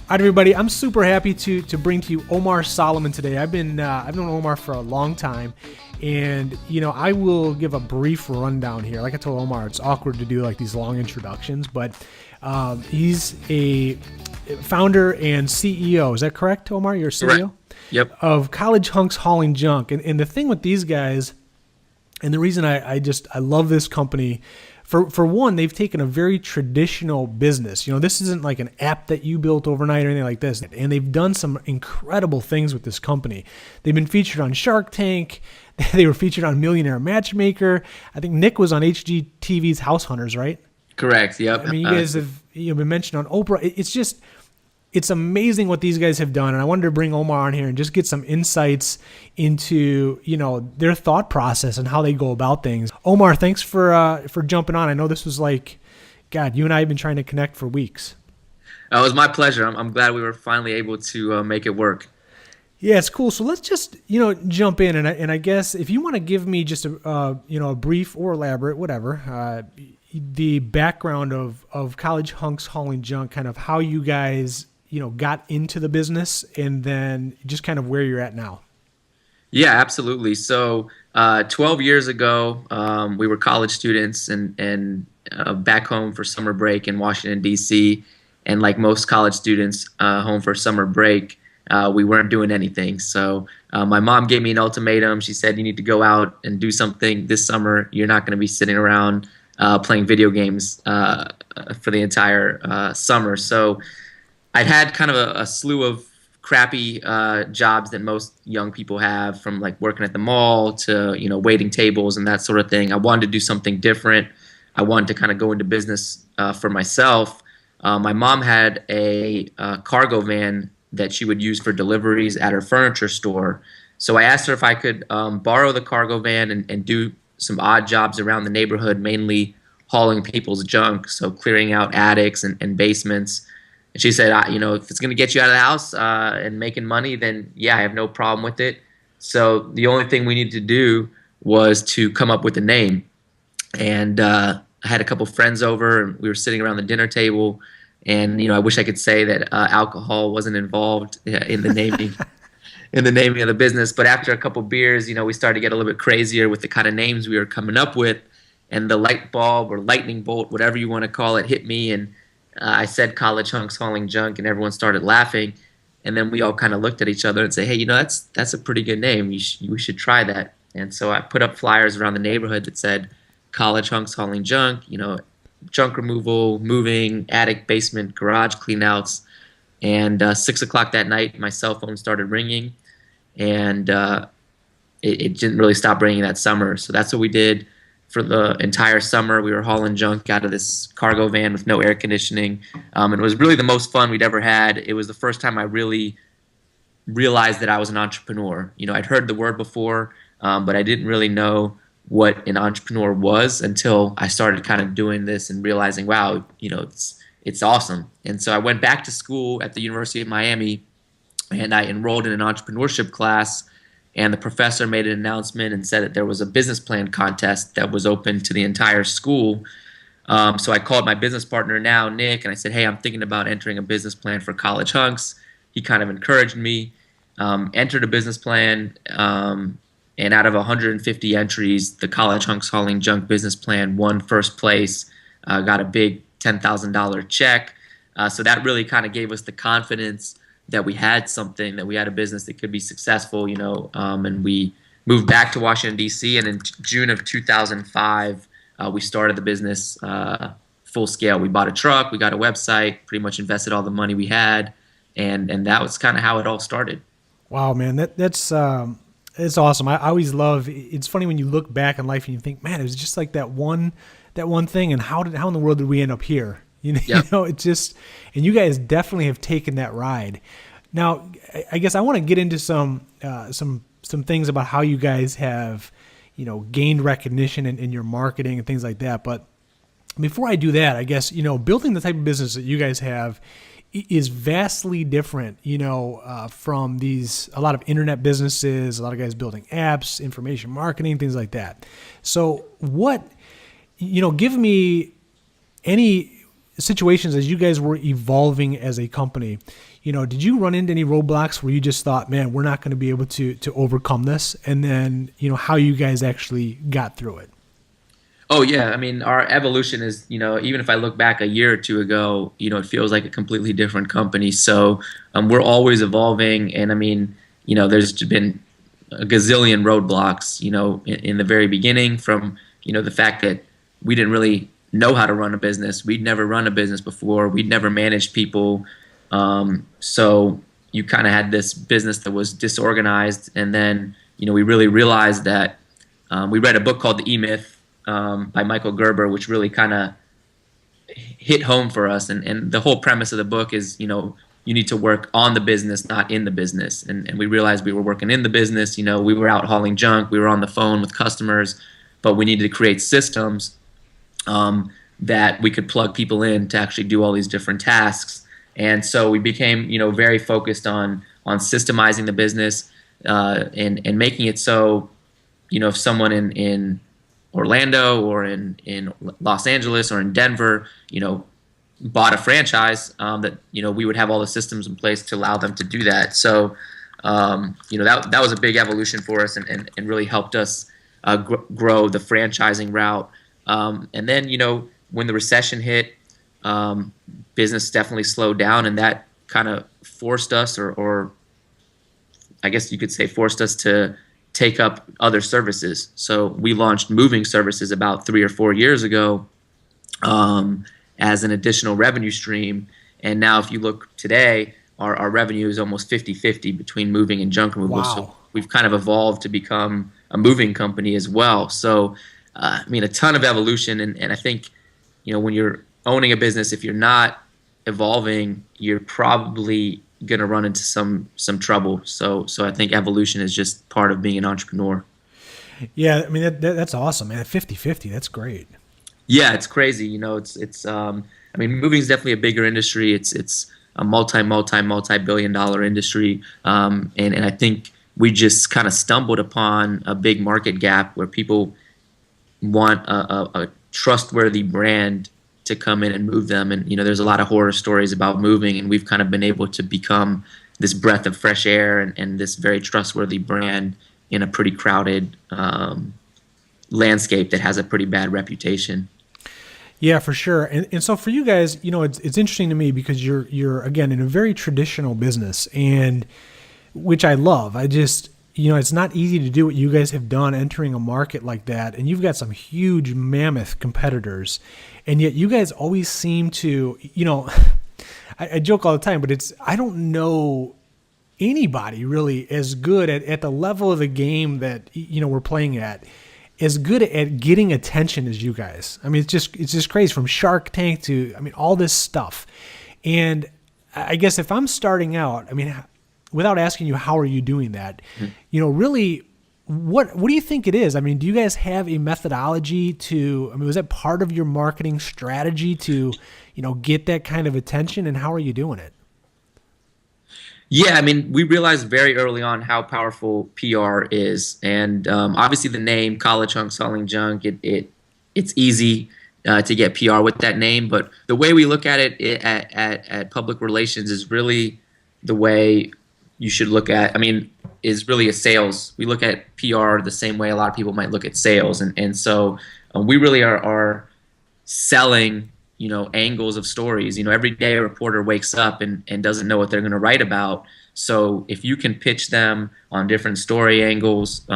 All right, everybody. I'm super happy to bring to you Omar Solomon today. I've known Omar for a long time, and I will give a brief rundown here. Like I told Omar, it's awkward to do like these long introductions, but he's a founder and CEO. Is that correct, Omar? You're a Correct. CEO Yep. of College Hunks Hauling Junk, and the thing with these guys, and the reason I love this company. For one, they've taken a very traditional business. This isn't like an app that you built overnight or anything like this. And they've done some incredible things with this company. They've been featured on Shark Tank. They were featured on Millionaire Matchmaker. I think Nick was on HGTV's House Hunters, right? Correct. I Yep. mean, you guys have been mentioned on Oprah. It's amazing what these guys have done, and I wanted to bring Omar on here and just get some insights into their thought process and how they go about things. Omar, thanks for jumping on. I know this was like, God, you and I have been trying to connect for weeks. It was my pleasure. I'm glad we were finally able to make it work. Yeah, it's cool. So let's just jump in, and I guess if you want to give me just a brief or elaborate, whatever, the background of College Hunks Hauling Junk, kind of how you guys got into the business, and then just kind of where you're at now. Yeah, absolutely. So 12 years ago, we were college students and back home for summer break in Washington, D.C. And like most college students home for summer break, we weren't doing anything. So my mom gave me an ultimatum. She said, you need to go out and do something this summer. You're not going to be sitting around playing video games for the entire summer. So I'd had kind of a slew of crappy jobs that most young people have, from like working at the mall to waiting tables and that sort of thing. I wanted to do something different. I wanted to kind of go into business for myself. My mom had a cargo van that she would use for deliveries at her furniture store. So I asked her if I could borrow the cargo van and do some odd jobs around the neighborhood, mainly hauling people's junk, so clearing out attics and basements. And she said, if it's going to get you out of the house and making money, then yeah, I have no problem with it. So the only thing we needed to do was to come up with a name. And I had a couple friends over, and we were sitting around the dinner table. And I wish I could say that alcohol wasn't involved in the naming, in the naming of the business. But after a couple beers, we started to get a little bit crazier with the kind of names we were coming up with. And the light bulb or lightning bolt, whatever you want to call it, hit me. And I said College Hunks Hauling Junk, and everyone started laughing. And then we all kind of looked at each other and say, hey, that's a pretty good name. We should try that. And so I put up flyers around the neighborhood that said College Hunks Hauling Junk, junk removal, moving, attic, basement, garage cleanouts. And 6 o'clock that night, my cell phone started ringing, and it didn't really stop ringing that summer. So that's what we did. For the entire summer, we were hauling junk out of this cargo van with no air conditioning. And it was really the most fun we'd ever had. It was the first time I really realized that I was an entrepreneur. I'd heard the word before, but I didn't really know what an entrepreneur was until I started kind of doing this and realizing, wow, it's awesome. And so I went back to school at the University of Miami, and I enrolled in an entrepreneurship class. And the professor made an announcement and said that there was a business plan contest that was open to the entire school. So I called my business partner now, Nick, and I said, hey, I'm thinking about entering a business plan for College Hunks. He kind of encouraged me, entered a business plan, and out of 150 entries, the College Hunks Hauling Junk business plan won first place, got a big $10,000 check. So that really kind of gave us the confidence that we had something, that we had a business that could be successful, and we moved back to Washington, D.C., and in June of 2005, we started the business full scale. We bought a truck, we got a website, pretty much invested all the money we had, and that was kind of how it all started. Wow, man, that's it's awesome. I always love. It's funny when you look back in life and you think, man, it was just like that one thing, and how in the world did we end up here? Yep. It's just, and you guys definitely have taken that ride. Now, I guess I want to get into some things about how you guys have, gained recognition in your marketing and things like that. But before I do that, I guess, building the type of business that you guys have is vastly different, from a lot of internet businesses, a lot of guys building apps, information marketing, things like that. So give me any situations as you guys were evolving as a company, did you run into any roadblocks where you just thought, man, we're not going to be able to overcome this? And then, how you guys actually got through it? Oh yeah, I mean our evolution is, even if I look back a year or two ago, it feels like a completely different company. So we're always evolving, and I mean, there's been a gazillion roadblocks, in the very beginning, from the fact that we didn't really know how to run a business. We'd never run a business before. We'd never managed people. So you kind of had this business that was disorganized, and then we really realized that we read a book called The E-Myth by Michael Gerber, which really kind of hit home for us. And the whole premise of the book is, you need to work on the business, not in the business. And we realized we were working in the business. We were out hauling junk. We were on the phone with customers, but we needed to create systems that we could plug people in to actually do all these different tasks. And so we became, very focused on systemizing the business and making it so, if someone in Orlando or in Los Angeles or in Denver, bought a franchise, that we would have all the systems in place to allow them to do that. So that was a big evolution for us, and really helped us grow the franchising route. And then when the recession hit, business definitely slowed down, and that kind of forced us, or I guess you could say forced us to take up other services. So we launched moving services about 3 or 4 years ago, as an additional revenue stream. And now if you look today, our revenue is almost 50-50 between moving and junk removal. Wow. So we've kind of evolved to become a moving company as well. So, I mean, a ton of evolution. And I think, when you're owning a business, if you're not evolving, you're probably going to run into some trouble. So I think evolution is just part of being an entrepreneur. Yeah, I mean, that's awesome, man. 50-50, that's great. Yeah, it's crazy. I mean, moving is definitely a bigger industry. It's a multi-billion dollar industry. And I think we just kind of stumbled upon a big market gap where people want a trustworthy brand to come in and move them. And, there's a lot of horror stories about moving, and we've kind of been able to become this breath of fresh air and this very trustworthy brand in a pretty crowded landscape that has a pretty bad reputation. Yeah, for sure. And so for you guys, it's interesting to me because you're again in a very traditional business, and which I love. I just, it's not easy to do what you guys have done entering a market like that. And you've got some huge mammoth competitors, and yet you guys always seem to, I joke all the time, but I don't know anybody really as good at the level of the game that, we're playing at, as good at getting attention as you guys. I mean, it's just crazy, from Shark Tank to, I mean, all this stuff. And I guess if I'm starting out, I mean, without asking you, how are you doing that? Really, what do you think it is? I mean, do you guys have a methodology to, I mean, was that part of your marketing strategy to, get that kind of attention, and how are you doing it? Yeah, I mean, we realized very early on how powerful PR is, and obviously the name College Hunks Hauling Junk, it's easy to get PR with that name, but the way we look at it at public relations is really the way you should look at. I mean, is really a sales. We look at PR the same way a lot of people might look at sales, and so we really are selling, angles of stories. Every day a reporter wakes up and doesn't know what they're going to write about. So if you can pitch them on different story angles,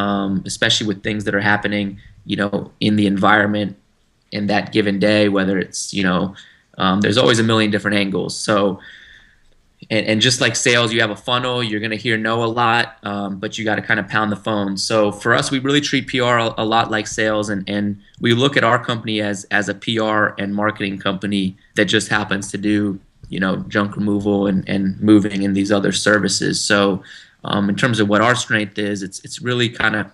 especially with things that are happening, in the environment in that given day, whether it's, there's always a million different angles. So, and just like sales, you have a funnel, you're going to hear no a lot, but you got to kind of pound the phone. So for us, we really treat PR a lot like sales, and we look at our company as a PR and marketing company that just happens to do, junk removal and moving and these other services. So in terms of what our strength is, it's really kind of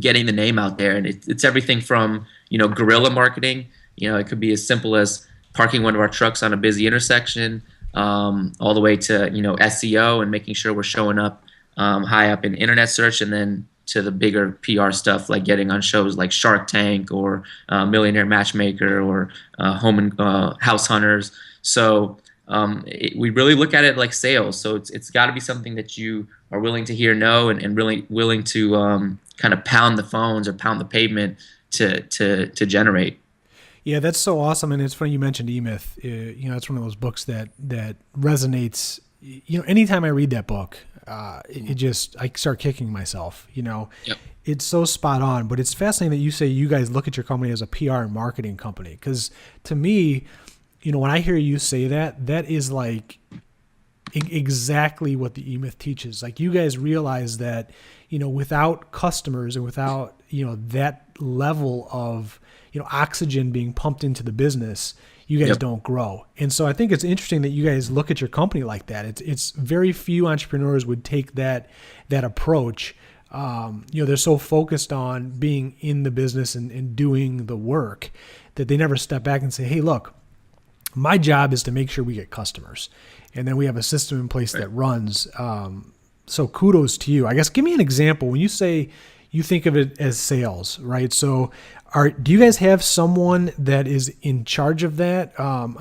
getting the name out there. And it's everything from, guerrilla marketing. It could be as simple as parking one of our trucks on a busy intersection, all the way to SEO and making sure we're showing up high up in internet search, and then to the bigger PR stuff, like getting on shows like Shark Tank or Millionaire Matchmaker or Home and House Hunters. So we really look at it like sales. So it's got to be something that you are willing to hear no, and really willing to kind of pound the phones or pound the pavement to generate. Yeah, that's so awesome, and it's funny you mentioned E-Myth. It's one of those books that resonates. Anytime I read that book, it just I start kicking myself. Yep. It's so spot on. But it's fascinating that you say you guys look at your company as a PR and marketing company, because to me, when I hear you say that, that is like exactly what the E-Myth teaches. Like, you guys realize that, without customers and without, that level of, oxygen being pumped into the business, you guys Yep. don't grow. And so I think it's interesting that you guys look at your company like that. It's very few entrepreneurs would take that approach. They're so focused on being in the business and doing the work that they never step back and say, hey, look, my job is to make sure we get customers. And then we have a system in place that runs. So kudos to you. I guess give me an example. When you say you think of it as sales, right? So do you guys have someone that is in charge of that? How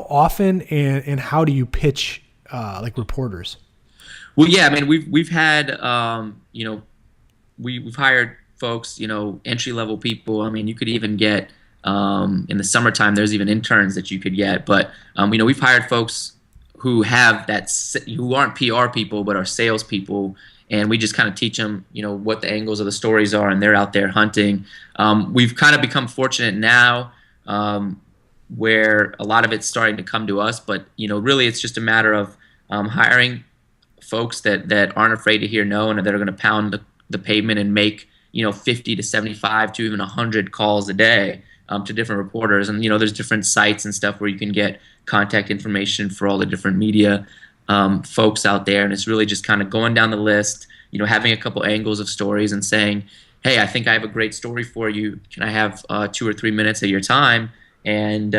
often and how do you pitch like reporters? Well, yeah, I mean, we've had we've hired folks, entry level people. I mean, you could even get in the summertime. There's even interns that you could get. But we've hired folks who have who aren't PR people but are sales people, and we just kind of teach them, what the angles of the stories are, and they're out there hunting. We've kind of become fortunate now, where a lot of it's starting to come to us. But really, it's just a matter of hiring folks that aren't afraid to hear no, and that are going to pound the pavement and make 50 to 75 to even 100 calls a day to different reporters. And there's different sites and stuff where you can get contact information for all the different media folks out there. And it's really just kind of going down the list, having a couple angles of stories and saying, hey, I think I have a great story for you. Can I have 2 or 3 minutes of your time? And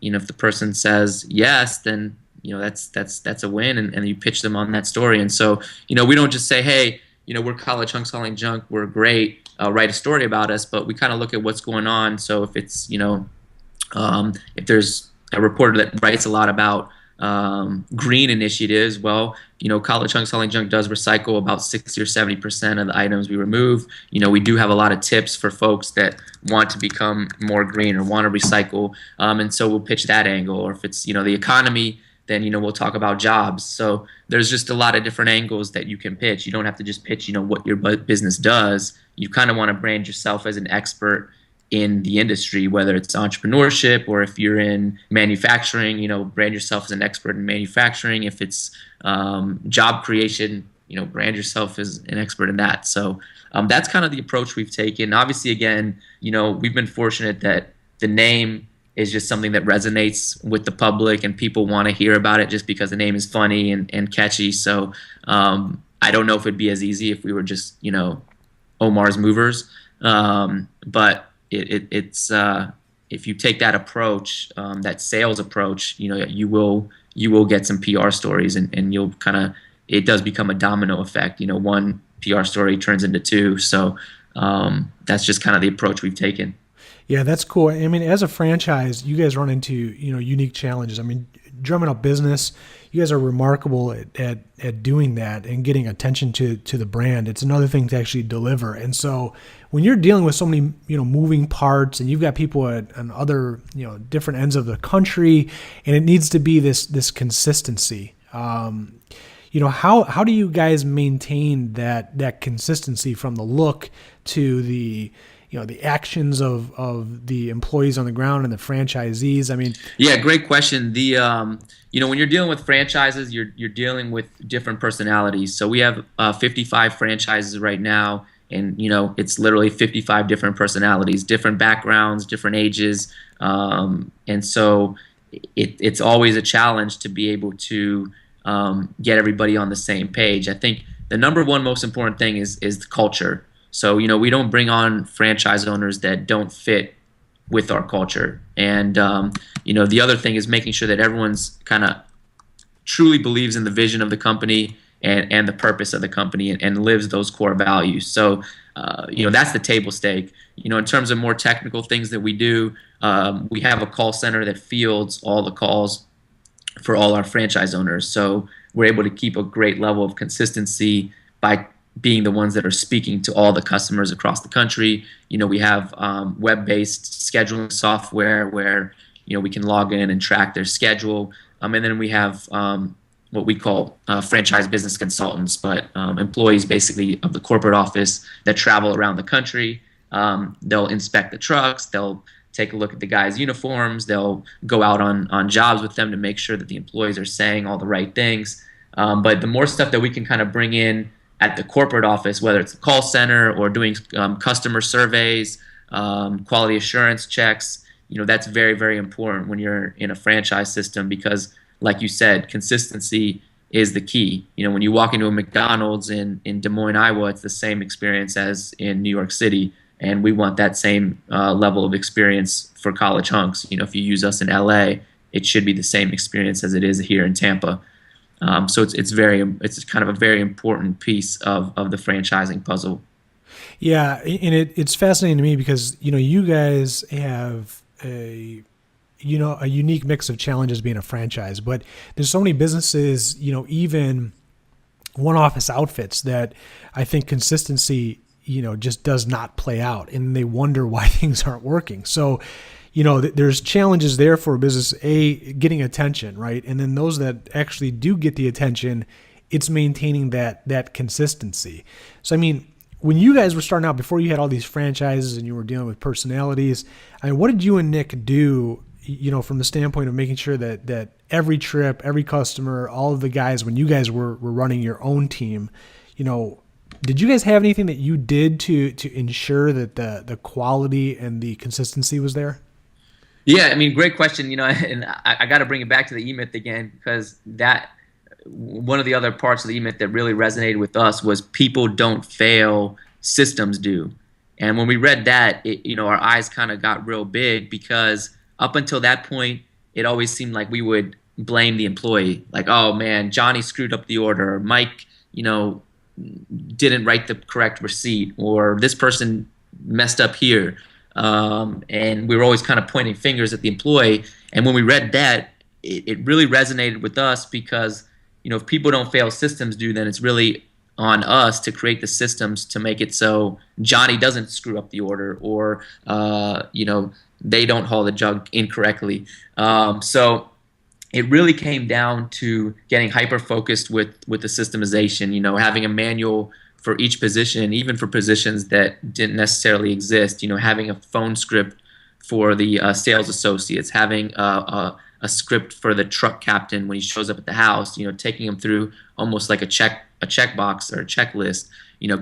if the person says yes, then that's a win, and you pitch them on that story. And so we don't just say, hey, we're College Hunks Hauling Junk, we're great, write a story about us, but we kind of look at what's going on. So if it's if there's a reporter that writes a lot about green initiatives, well, College Hunks Hauling Junk does recycle about 60 or 70% of the items we remove. We do have a lot of tips for folks that want to become more green or want to recycle, and so we'll pitch that angle. Or if it's the economy, then we'll talk about jobs. So there's just a lot of different angles that you can pitch. You don't have to just pitch what your business does. You kind of want to brand yourself as an expert in the industry, whether it's entrepreneurship or if you're in manufacturing, brand yourself as an expert in manufacturing. If it's job creation, brand yourself as an expert in that. So that's kind of the approach we've taken. Obviously, again, we've been fortunate that the name is just something that resonates with the public, and people want to hear about it just because the name is funny and catchy. So I don't know if it'd be as easy if we were just Omar's Movers, but it's if you take that approach, that sales approach, you will get some PR stories, and you'll it does become a domino effect. One PR story turns into two. So that's just kind of the approach we've taken. Yeah, that's cool. I mean, as a franchise, you guys run into unique challenges. I mean, drumming up business, you guys are remarkable at doing that and getting attention to the brand. It's another thing to actually deliver. And so when you're dealing with so many moving parts, and you've got people on other different ends of the country, and it needs to be this consistency. How do you guys maintain that consistency from the look to the the actions of the employees on the ground and the franchisees? I mean, yeah, great question. The when you're dealing with franchises, you're dealing with different personalities. So we have 55 franchises right now, and it's literally 55 different personalities, different backgrounds, different ages, and so it's always a challenge to be able to get everybody on the same page. I think the number one most important thing is the culture. So, we don't bring on franchise owners that don't fit with our culture. And, the other thing is making sure that everyone's kind of truly believes in the vision of the company and the purpose of the company, and lives those core values. So, that's the table stake. In terms of more technical things that we do, we have a call center that fields all the calls for all our franchise owners. So we're able to keep a great level of consistency by being the ones that are speaking to all the customers across the country. We have web-based scheduling software where we can log in and track their schedule, and then we have what we call franchise business consultants, but employees basically of the corporate office that travel around the country. They'll inspect the trucks. They'll take a look at the guys' uniforms. They'll go out on jobs with them to make sure that the employees are saying all the right things. But the more stuff that we can kind of bring in at the corporate office, whether it's the call center or doing customer surveys, quality assurance checks, that's very, very important when you're in a franchise system because, like you said, consistency is the key. When you walk into a McDonald's in Des Moines, Iowa, it's the same experience as in New York City. And we want that same level of experience for college hunks. If you use us in LA, it should be the same experience as it is here in Tampa. So it's kind of a very important piece of the franchising puzzle. Yeah, and it's fascinating to me because you guys have a unique mix of challenges being a franchise, but there's so many businesses, even one office outfits that I think consistency just does not play out, and they wonder why things aren't working. So, there's challenges there for a business, getting attention, right? And then those that actually do get the attention, it's maintaining that consistency. So, when you guys were starting out, before you had all these franchises and you were dealing with personalities, what did you and Nick do, from the standpoint of making sure that every trip, every customer, all of the guys, when you guys were running your own team, did you guys have anything that you did to ensure that the quality and the consistency was there? Yeah, great question. And I got to bring it back to the E-Myth again because that one of the other parts of the E-Myth that really resonated with us was people don't fail, systems do. And when we read that, our eyes kind of got real big because up until that point, it always seemed like we would blame the employee, like, oh man, Johnny screwed up the order, or Mike, didn't write the correct receipt, or this person messed up here. And we were always kind of pointing fingers at the employee. And when we read that, it really resonated with us because, if people don't fail, systems do, then it's really on us to create the systems to make it so Johnny doesn't screw up the order, or, they don't haul the jug incorrectly. So it really came down to getting hyper-focused with the systemization, having a manual for each position, even for positions that didn't necessarily exist, having a phone script for the sales associates, having a script for the truck captain when he shows up at the house, taking him through almost like a checkbox or a checklist,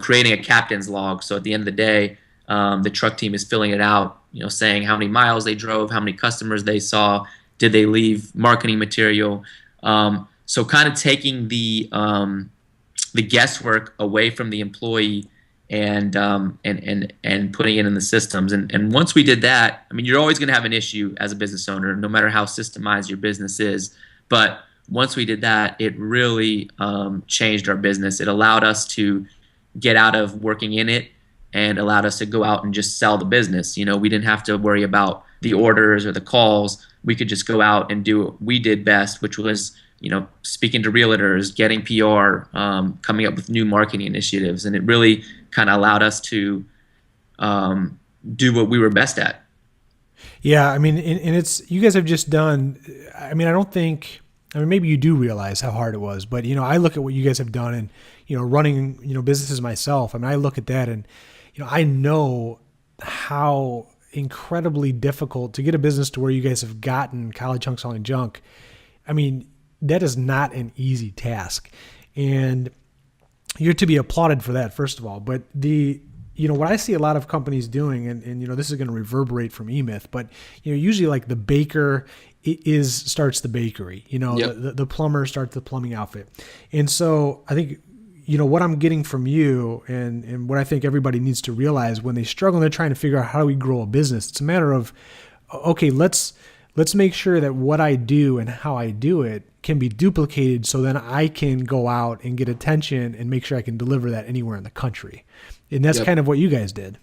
creating a captain's log. So at the end of the day, the truck team is filling it out, saying how many miles they drove, how many customers they saw, did they leave marketing material. So kind of taking the guesswork away from the employee and putting it in the systems. And once we did that, you're always going to have an issue as a business owner, no matter how systemized your business is. But once we did that, it really changed our business. It allowed us to get out of working in it and allowed us to go out and just sell the business. We didn't have to worry about the orders or the calls. We could just go out and do what we did best, which was speaking to realtors, getting PR, coming up with new marketing initiatives. And it really kind of allowed us to do what we were best at. Yeah, and it's, you guys have just done, maybe you do realize how hard it was, but, I look at what you guys have done and, running, businesses myself. I look at that and, I know how incredibly difficult to get a business to where you guys have gotten College Hunks Hauling Junk. That is not an easy task, and you're to be applauded for that, first of all. But what I see a lot of companies doing, and this is going to reverberate from E-Myth, but usually like the baker starts the bakery, Yep. the plumber starts the plumbing outfit. And so I think what I'm getting from you and what I think everybody needs to realize when they struggle and they're trying to figure out how do we grow a business, it's a matter of, okay, let's let's make sure that what I do and how I do it can be duplicated so then I can go out and get attention and make sure I can deliver that anywhere in the country. And that's Yep. kind of what you guys did.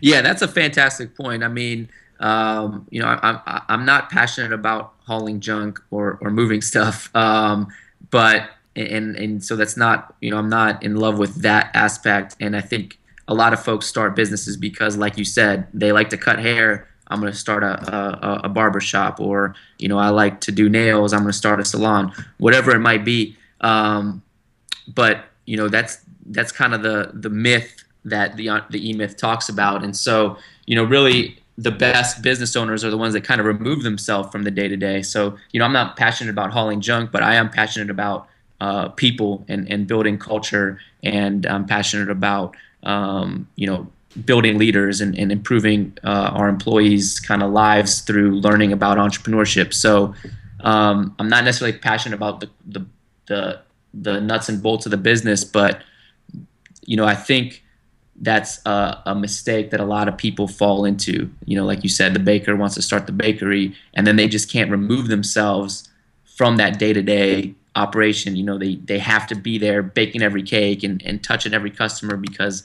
Yeah, that's a fantastic point. I mean, I'm not passionate about hauling junk or moving stuff, but and so that's not, I'm not in love with that aspect. And I think a lot of folks start businesses because, like you said, they like to cut hair. I'm going to start a barber shop, or I like to do nails. I'm going to start a salon, whatever it might be. But that's kind of the myth that the E-Myth talks about. And so, really the best business owners are the ones that kind of remove themselves from the day to day. So, I'm not passionate about hauling junk, but I am passionate about people and building culture, and I'm passionate about building leaders and improving our employees' kind of lives through learning about entrepreneurship. So I'm not necessarily passionate about the nuts and bolts of the business, but I think that's a mistake that a lot of people fall into. Like you said, the baker wants to start the bakery, and then they just can't remove themselves from that day-to-day operation. They have to be there baking every cake and touching every customer because,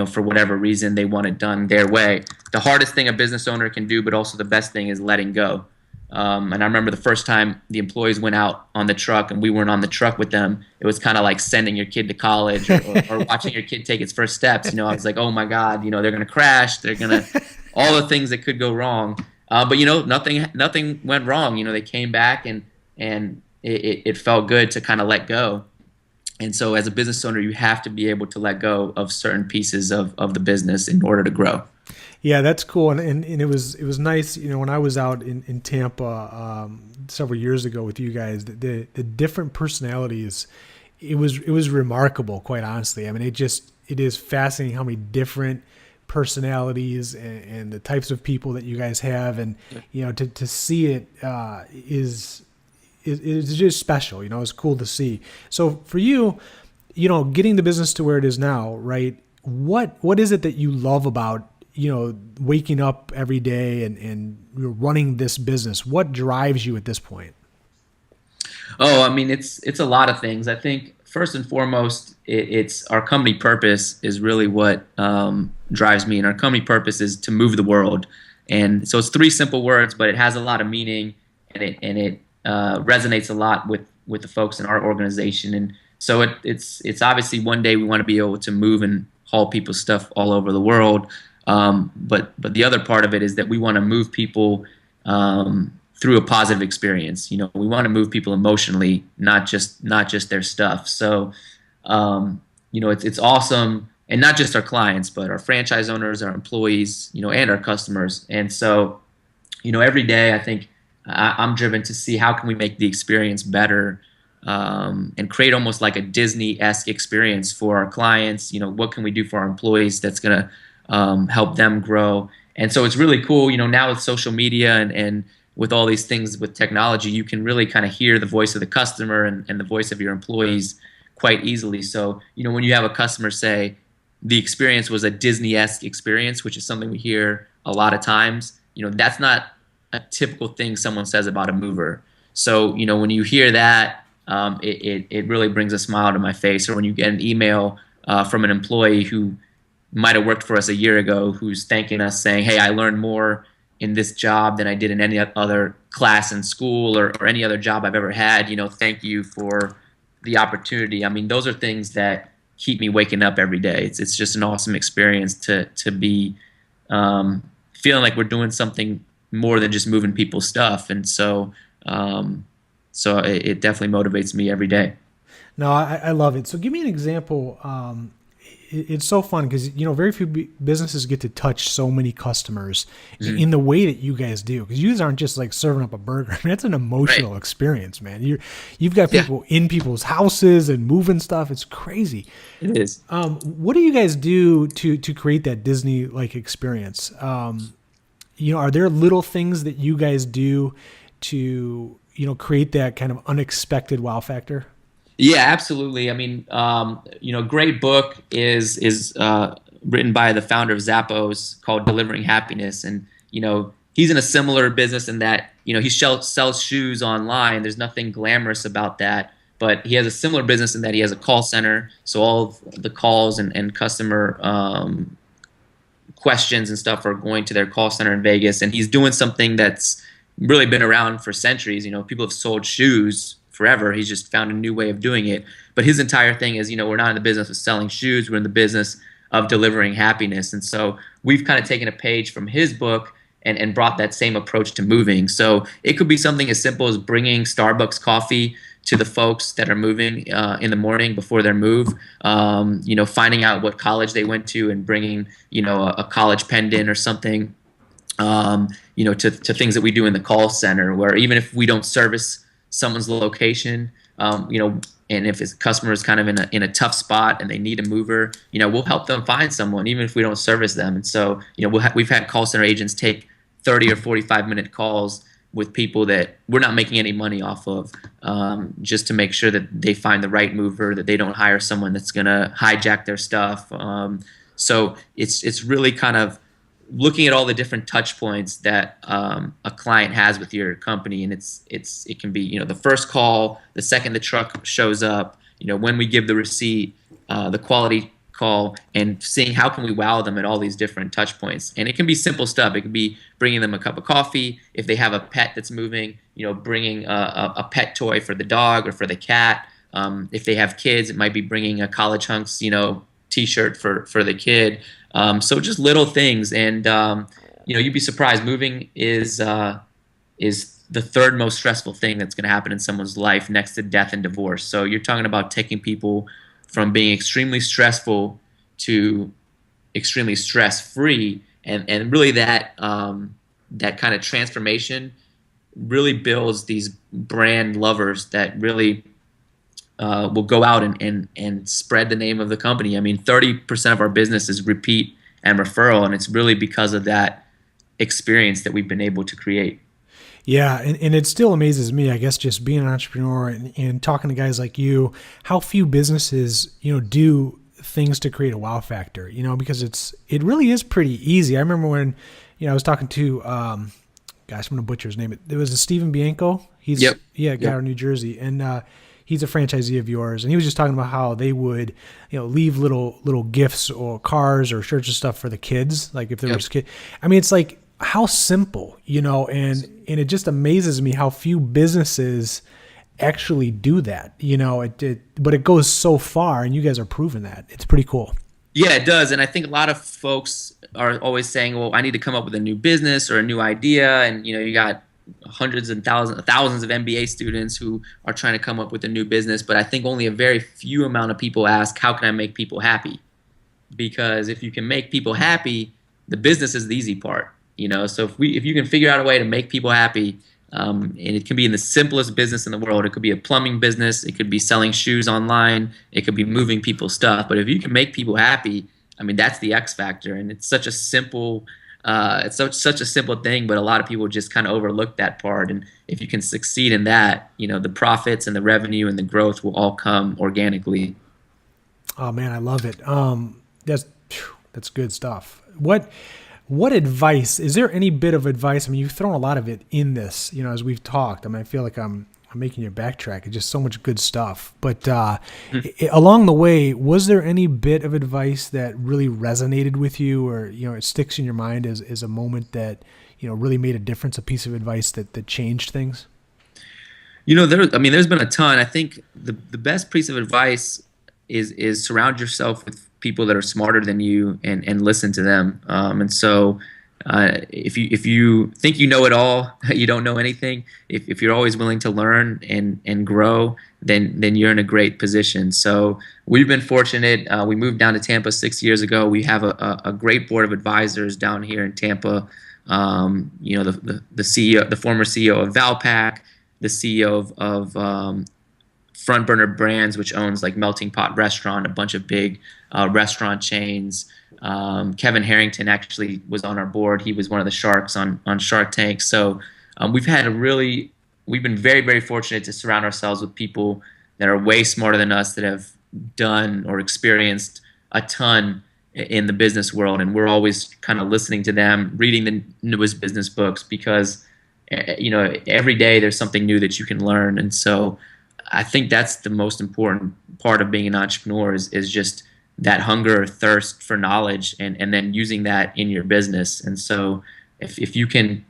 for whatever reason, they want it done their way. The hardest thing a business owner can do, but also the best thing, is letting go. And I remember the first time the employees went out on the truck and we weren't on the truck with them, it was kind of like sending your kid to college, or watching your kid take its first steps. I was like, oh my God, they're going to crash. They're going to, all the things that could go wrong. But nothing went wrong. They came back, and it felt good to kind of let go. And so as a business owner, you have to be able to let go of certain pieces of the business in order to grow. Yeah, that's cool. And it was nice, when I was out in Tampa several years ago with you guys, the different personalities, it was remarkable, quite honestly. I mean, it is fascinating how many different personalities and the types of people that you guys have, and to see it is just special. It's cool to see. So for you, getting the business to where it is now, right? What is it that you love about waking up every day and running this business? What drives you at this point? Oh, I mean, it's a lot of things. I think first and foremost, it's our company purpose is really what drives me, and our company purpose is to move the world. And so it's three simple words, but it has a lot of meaning, and it resonates a lot with the folks in our organization. And so it's obviously one day we want to be able to move and haul people's stuff all over the world. But the other part of it is that we want to move people through a positive experience. We want to move people emotionally, not just their stuff. So it's awesome, and not just our clients, but our franchise owners, our employees, and our customers. And so every day I think I'm driven to see how can we make the experience better, and create almost like a Disney-esque experience for our clients. What can we do for our employees that's going to help them grow? And so it's really cool, now with social media and with all these things with technology, you can really kind of hear the voice of the customer and the voice of your employees quite easily. So, when you have a customer say the experience was a Disney-esque experience, which is something we hear a lot of times, that's not a typical thing someone says about a mover. So, when you hear that, it really brings a smile to my face. Or when you get an email from an employee who might have worked for us a year ago, who's thanking us, saying, hey, I learned more in this job than I did in any other class in school or any other job I've ever had. Thank you for the opportunity. I mean, those are things that keep me waking up every day. It's just an awesome experience to be feeling like we're doing something more than just moving people's stuff. And so it definitely motivates me every day. No, I love it. So give me an example. It's so fun because very few businesses get to touch so many customers in the way that you guys do, because you guys aren't just like serving up a burger. I mean, that's an emotional experience, man. You've got people in people's houses and moving stuff. It's crazy. It is. What do you guys do to create that Disney like experience? Are there little things that you guys do to create that kind of unexpected wow factor? Yeah, absolutely. I mean, great book is written by the founder of Zappos called Delivering Happiness. And, he's in a similar business in that, he sells shoes online. There's nothing glamorous about that, but he has a similar business in that he has a call center. So all of the calls and customer questions and stuff are going to their call center in Vegas, and he's doing something that's really been around for centuries. People have sold shoes forever. He's just found a new way of doing it. But his entire thing is, we're not in the business of selling shoes. We're in the business of delivering happiness. And so we've kind of taken a page from his book and brought that same approach to moving. So it could be something as simple as bringing Starbucks coffee to the folks that are moving in the morning before their move. Finding out what college they went to and bringing, a college pendant or something. To things that we do in the call center, where even if we don't service someone's location, and if his customer is kind of in a tough spot and they need a mover, we'll help them find someone, even if we don't service them. And so, we've had call center agents take 30 or 45-minute calls with people that we're not making any money off of, just to make sure that they find the right mover, that they don't hire someone that's going to hijack their stuff. So it's really kind of looking at all the different touch points that a client has with your company, and it can be the first call, the second the truck shows up, when we give the receipt, the quality call, and seeing how can we wow them at all these different touch points. And it can be simple stuff. It could be bringing them a cup of coffee. If they have a pet that's moving, bringing a pet toy for the dog or for the cat. If they have kids, it might be bringing a College Hunks T-shirt for the kid. So just little things, and you'd be surprised. Moving is the third most stressful thing that's going to happen in someone's life, next to death and divorce. So you're talking about taking people from being extremely stressful to extremely stress-free, and really that kind of transformation really builds these brand lovers that really will go out and spread the name of the company. I mean, 30% of our business is repeat and referral, and it's really because of that experience that we've been able to create. Yeah, and it still amazes me, I guess, just being an entrepreneur and talking to guys like you, how few businesses, do things to create a wow factor, because it really is pretty easy. I remember when, I was talking to, gosh, I'm going to butcher his name. It was a Steven Bianco. He's, Yep. Yeah, a guy out of New Jersey. And he's a franchisee of yours. And he was just talking about how they would, leave little gifts or cars or shirts and stuff for the kids. Like if there was kids. I mean, it's like, how simple, and it just amazes me how few businesses actually do that, but it goes so far, and you guys are proving that. It's pretty cool. Yeah, it does. And I think a lot of folks are always saying, well, I need to come up with a new business or a new idea. And, you got hundreds and thousands of MBA students who are trying to come up with a new business. But I think only a very few amount of people ask, how can I make people happy? Because if you can make people happy, the business is the easy part. So if you can figure out a way to make people happy, and it can be in the simplest business in the world. It could be a plumbing business. It could be selling shoes online. It could be moving people's stuff. But if you can make people happy, I mean, that's the X factor. And it's such a simple, such a simple thing. But a lot of people just kind of overlook that part. And if you can succeed in that, the profits and the revenue and the growth will all come organically. Oh man, I love it. That's good stuff. What advice, is there any bit of advice? I mean, you've thrown a lot of it in this, as we've talked. I mean, I feel like I'm making you backtrack. It's just so much good stuff. But along the way, was there any bit of advice that really resonated with you, or, it sticks in your mind as a moment that, really made a difference, a piece of advice that changed things? There's been a ton. I think the best piece of advice is surround yourself with people that are smarter than you and listen to them. And so if you think you know it all, you don't know anything. If you're always willing to learn and grow, then you're in a great position. So we've been fortunate. We moved down to Tampa 6 years ago. We have a great board of advisors down here in Tampa. The CEO, the former CEO of Valpak, the CEO of Front Burner Brands, which owns like Melting Pot Restaurant, a bunch of big restaurant chains. Kevin Harrington actually was on our board. He was one of the sharks on Shark Tank. So we've been very, very fortunate to surround ourselves with people that are way smarter than us, that have done or experienced a ton in the business world, and we're always kind of listening to them, reading the newest business books, because every day there's something new that you can learn. And so I think that's the most important part of being an entrepreneur is just that hunger or thirst for knowledge, and then using that in your business. And so if you can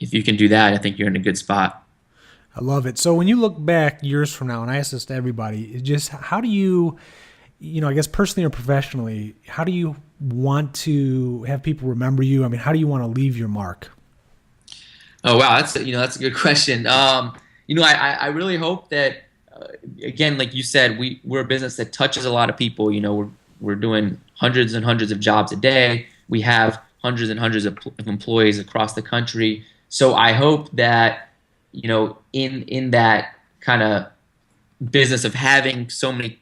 do that, I think you're in a good spot. I love it. So when you look back years from now, and I ask this to everybody, it's just how do you, I guess personally or professionally, how do you want to have people remember you? I mean, how do you want to leave your mark? Oh wow, that's a good question. I really hope that again, like you said, we're a business that touches a lot of people. We're doing hundreds and hundreds of jobs a day. We have hundreds and hundreds of employees across the country. So I hope that in that kind of business of having so many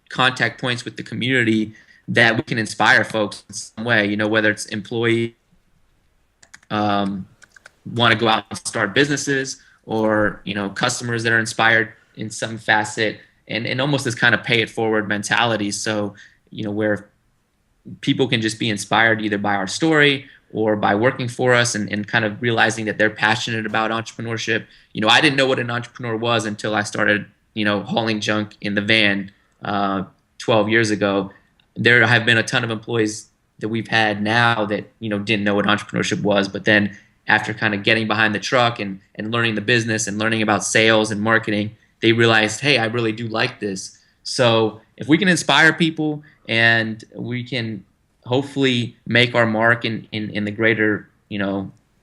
contact points with the community, that we can inspire folks in some way. Whether it's employees want to go out and start businesses, or customers that are inspired in some facet, and almost this kind of pay it forward mentality. So where people can just be inspired either by our story or by working for us, and kind of realizing that they're passionate about entrepreneurship. I didn't know what an entrepreneur was until I started hauling junk in the van 12 years ago. There have been a ton of employees that we've had now that didn't know what entrepreneurship was, but then after kind of getting behind the truck and learning the business and learning about sales and marketing, they realized, hey, I really do like this. So if we can inspire people, and we can hopefully make our mark in the greater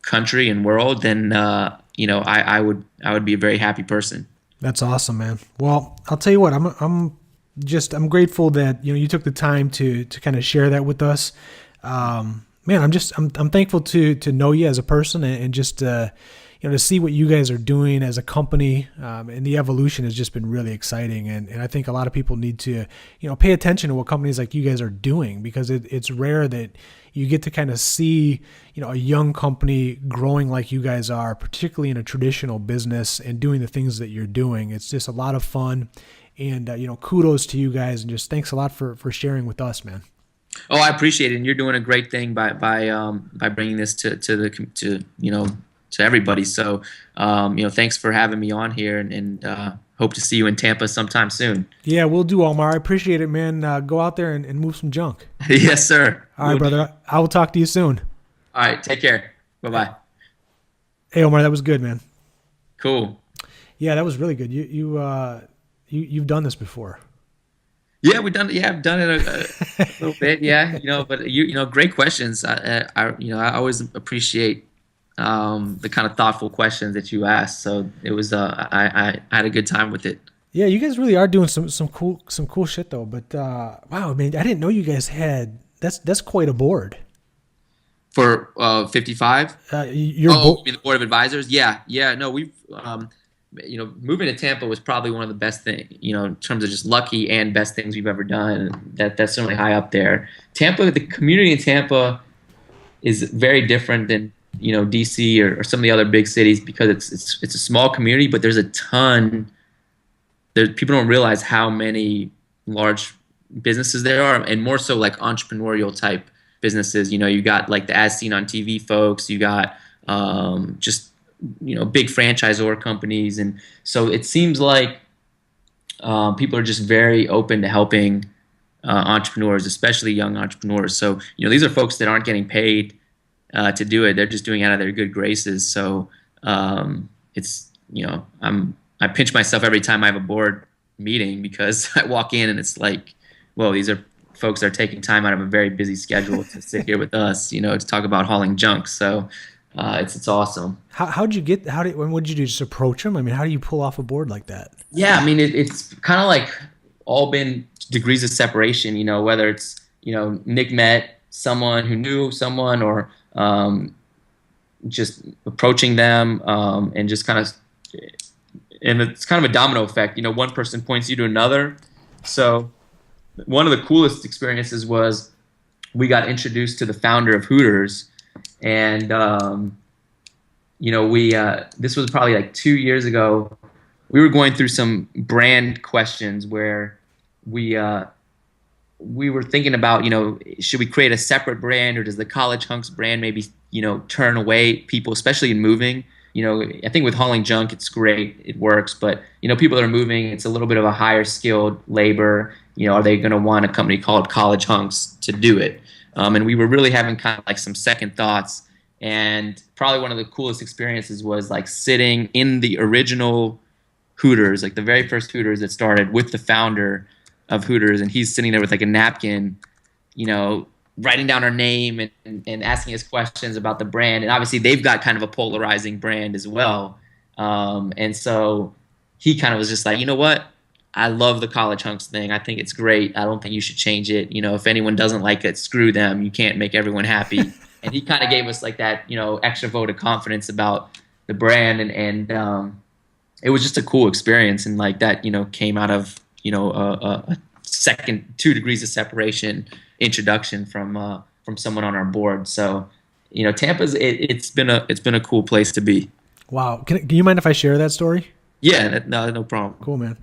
country and world, then I would be a very happy person. That's awesome, man. Well, I'll tell you what, I'm grateful that you took the time to kind of share that with us. Man, I'm thankful to know you as a person, and just to see what you guys are doing as a company, and the evolution has just been really exciting. And I think a lot of people need to pay attention to what companies like you guys are doing, because it's rare that you get to kind of see a young company growing like you guys are, particularly in a traditional business, and doing the things that you're doing. It's just a lot of fun, and kudos to you guys, and just thanks a lot for sharing with us, man. Oh, I appreciate it, and you're doing a great thing by bringing this to everybody. So, thanks for having me on here, and hope to see you in Tampa sometime soon. Yeah, we'll do, Omar. I appreciate it, man. Go out there and move some junk. Yes, sir. All right, brother. I will talk to you soon. All right, take care. Bye bye. Hey, Omar, that was good, man. Cool. Yeah, that was really good. You've done this before. Yeah, I've done it a little bit. Yeah, but great questions. I always appreciate the kind of thoughtful questions that you asked. So it was I had a good time with it. Yeah, you guys really are doing some cool shit though. But wow, man, I didn't know you guys had that's quite a board. For 55. Your you mean the board of advisors? Yeah. No, we've moving to Tampa was probably one of the best things, in terms of just lucky and best things we've ever done. That's certainly high up there. Tampa, the community in Tampa is very different than DC or some of the other big cities, because it's a small community, but there's a ton. People don't realize how many large businesses there are, and more so like entrepreneurial type businesses. You got like the As Seen on TV folks. You got just big franchisor companies, and so it seems like people are just very open to helping entrepreneurs, especially young entrepreneurs. So these are folks that aren't getting paid to do it; they're just doing it out of their good graces. So it's I pinch myself every time I have a board meeting, because I walk in and it's like, whoa, these are folks that are taking time out of a very busy schedule to sit here with us, to talk about hauling junk. So. It's awesome. What did you do? Just approach them? I mean, how do you pull off a board like that? Yeah, I mean, it's kind of like all been degrees of separation, whether it's, Nick met someone who knew someone, or just approaching them, and just kind of, and it's kind of a domino effect. One person points you to another. So one of the coolest experiences was we got introduced to the founder of Hooters. And this was probably like 2 years ago. We were going through some brand questions where we we were thinking about, should we create a separate brand, or does the College Hunks brand maybe, turn away people, especially in moving? I think with hauling junk, it's great, it works, but people that are moving, it's a little bit of a higher skilled labor. Are they going to want a company called College Hunks to do it? And we were really having kind of like some second thoughts. And probably one of the coolest experiences was like sitting in the original Hooters, like the very first Hooters that started, with the founder of Hooters, and he's sitting there with like a napkin, writing down our name and asking us questions about the brand. And obviously they've got kind of a polarizing brand as well. And so he kind of was just like, you know what? I love the College Hunks thing. I think it's great. I don't think you should change it. If anyone doesn't like it, screw them. You can't make everyone happy. And he kind of gave us like that, extra vote of confidence about the brand. And it was just a cool experience. And like that, came out of, a second 2 degrees of separation introduction from someone on our board. So, Tampa's it's been a cool place to be. Wow. Can you mind if I share that story? Yeah, no problem. Cool, man.